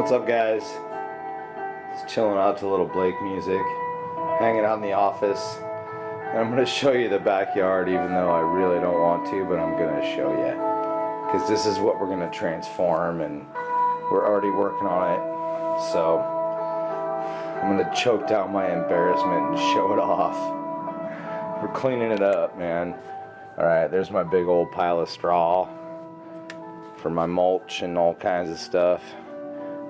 What's up, guys? Just chilling out to a little Blake music, hanging out in the office. And I'm going to show you the backyard, even though I really don't want to, but I'm going to show you. Because this is what we're going to transform, and we're already working on it. So I'm going to choke down my embarrassment and show it off. We're cleaning it up, man. Alright, there's my big old pile of straw for my mulch and all kinds of stuff.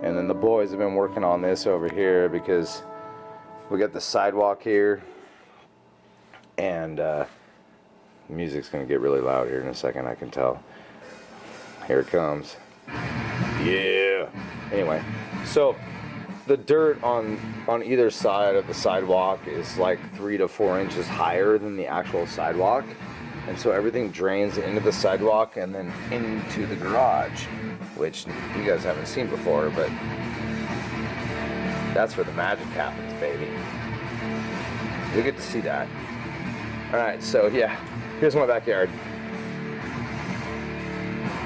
And then the boys have been working on this over here because we got the sidewalk here, and the music's gonna get really loud here in a second, I can tell. Here it comes. Yeah. Anyway, so the dirt on either side of the sidewalk is like 3 to 4 inches higher than the actual sidewalk, and so everything drains into the sidewalk and then into the garage, which you guys haven't seen before, but that's where the magic happens, baby. You'll get to see that. Alright, so yeah, here's my backyard.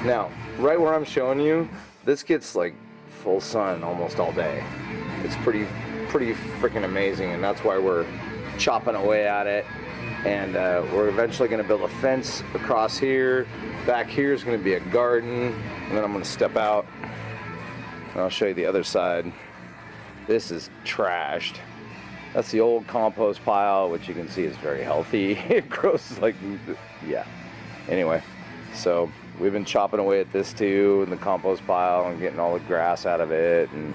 Now, right where I'm showing you, this gets like full sun almost all day. It's pretty freaking amazing, and that's why we're chopping away at it. And we're eventually going to build a fence across here. Back here is going to be a garden, and then I'm going to step out and I'll show you the other side. This is trashed. That's the old compost pile, which you can see is very healthy. It grows like, yeah. Anyway, so we've been chopping away at this too, in the compost pile, and getting all the grass out of it, and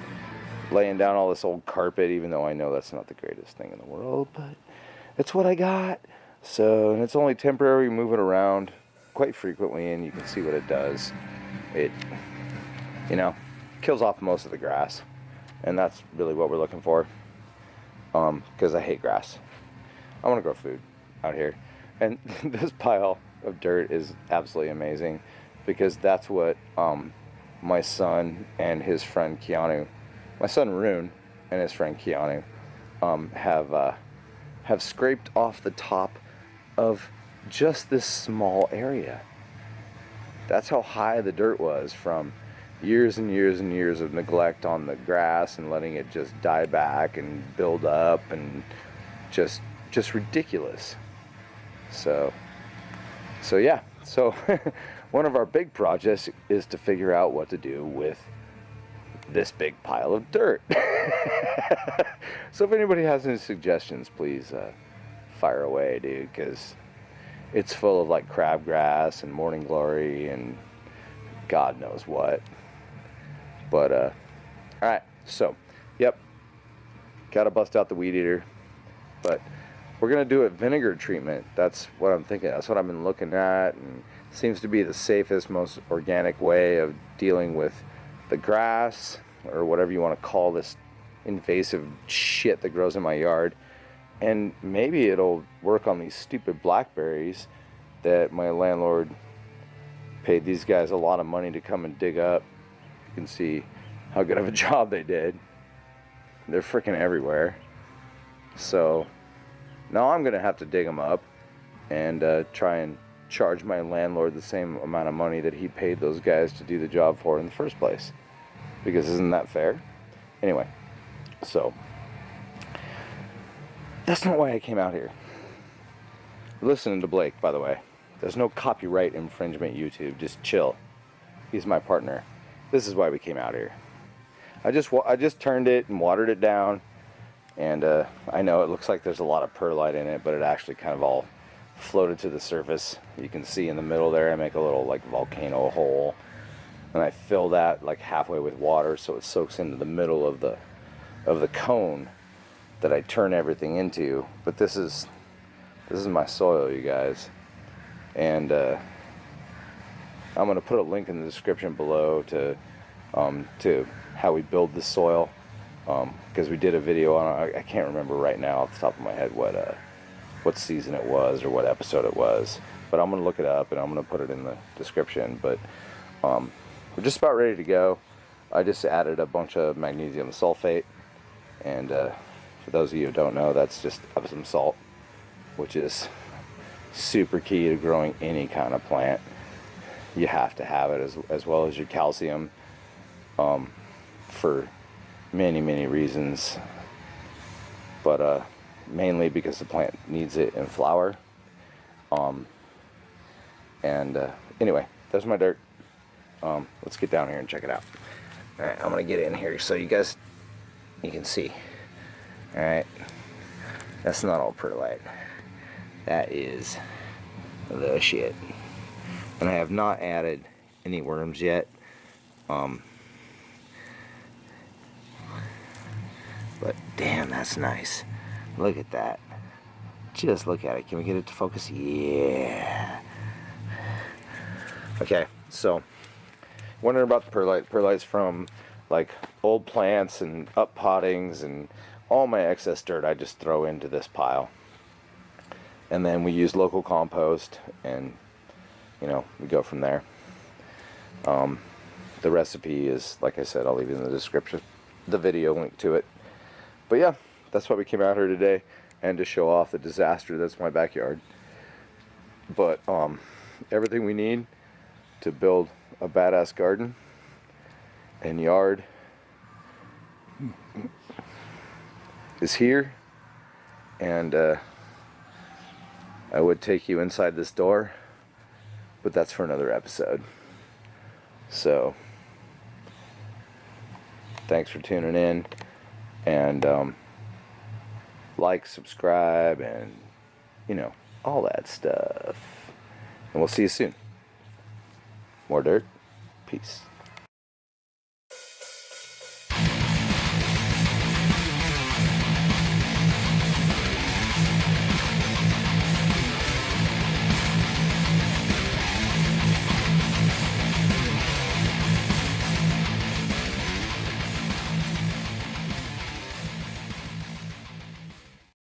laying down all this old carpet, even though I know that's not the greatest thing in the world, but it's what I got. So, and it's only temporary, moving around quite frequently, and you can see what it does. It, you know, kills off most of the grass, and that's really what we're looking for, because I hate grass. I want to grow food out here, and this pile of dirt is absolutely amazing, because that's what my son and his friend Keanu, my son Rune and his friend Keanu, have scraped off the top of just this small area. That's how high the dirt was from years and years and years of neglect on the grass and letting it just die back and build up, and just ridiculous. So yeah, so one of our big projects is to figure out what to do with this big pile of dirt. So if anybody has any suggestions, please fire away, dude, because it's full of like crabgrass and morning glory and God knows what. But alright, so yep, gotta bust out the weed eater, but we're gonna do a vinegar treatment. That's what I'm thinking. That's what I've been looking at, and it seems to be the safest, most organic way of dealing with the grass, or whatever you want to call this invasive shit that grows in my yard. And maybe it'll work on these stupid blackberries that my landlord paid these guys a lot of money to come and dig up. You can see how good of a job they did. They're freaking everywhere. So now I'm gonna have to dig them up and try and charge my landlord the same amount of money that he paid those guys to do the job for in the first place, because isn't that fair? Anyway, so that's not why I came out here. Listening to Blake, by the way. There's no copyright infringement, YouTube. Just chill. He's my partner. This is why we came out here. I just turned it and watered it down, and I know it looks like there's a lot of perlite in it, but it actually kind of all floated to the surface. You can see in the middle there I make a little like volcano hole, and I fill that like halfway with water so it soaks into the middle of the cone that I turn everything into. But this is my soil, you guys, and I'm gonna put a link in the description below to how we build the soil, because we did a video on it. I can't remember right now off the top of my head what season it was or what episode it was, but I'm gonna look it up and I'm gonna put it in the description. But we're just about ready to go. I just added a bunch of magnesium sulfate, and for those of you who don't know, that's just Epsom salt, which is super key to growing any kind of plant. You have to have it, as well as your calcium, for many reasons, but mainly because the plant needs it in flower. Anyway, that's my dirt. Let's get down here and check it out. Alright, I'm gonna get in here so you can see. Alright, that's not all perlite. That is the shit. And I have not added any worms yet. But damn, that's nice. Look at that. Just look at it. Can we get it to focus? Yeah. Okay, so wondering about the perlite. Perlite's from like old plants and up pottings, and all my excess dirt I just throw into this pile. And then we use local compost, and we go from there. The recipe is, like I said, I'll leave it in the description, the video link to it. But yeah, that's why we came out here today, and to show off the disaster that's my backyard. But everything we need to build a badass garden and yard is here. And I would take you inside this door, but that's for another episode. So thanks for tuning in, and like, subscribe, and all that stuff. And we'll see you soon. More dirt. Peace.